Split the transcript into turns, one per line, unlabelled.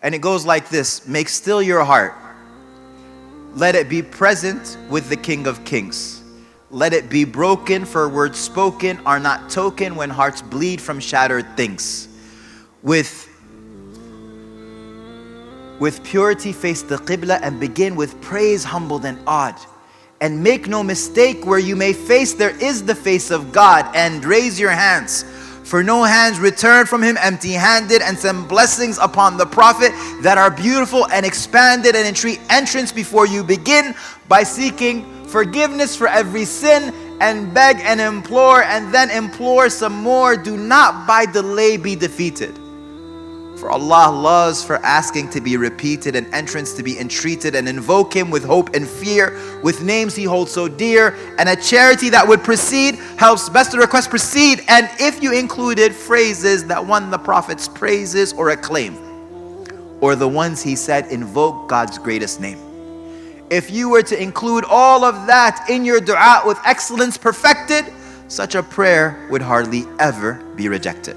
And it goes like this: make still your heart. Let it be present with the King of Kings. Let it be broken, for words spoken are not token when hearts bleed from shattered things. With purity face the Qibla and begin with praise humbled and awed. And make no mistake, where you may face there is the face of God. And raise your hands, for no hands return from him empty-handed, and send blessings upon the Prophet that are beautiful and expanded, and entreat entrance before you begin by seeking forgiveness for every sin, and beg and implore, and then implore some more. Do not by delay be defeated. For Allah loves for asking to be repeated and entrance to be entreated, and invoke him with hope and fear, with names he holds so dear, and a charity that would proceed helps best to request proceed. And if you included phrases that won the Prophet's praises or acclaim, or the ones he said invoke God's greatest name, if you were to include all of that in your dua with excellence perfected, such a prayer would hardly ever be rejected.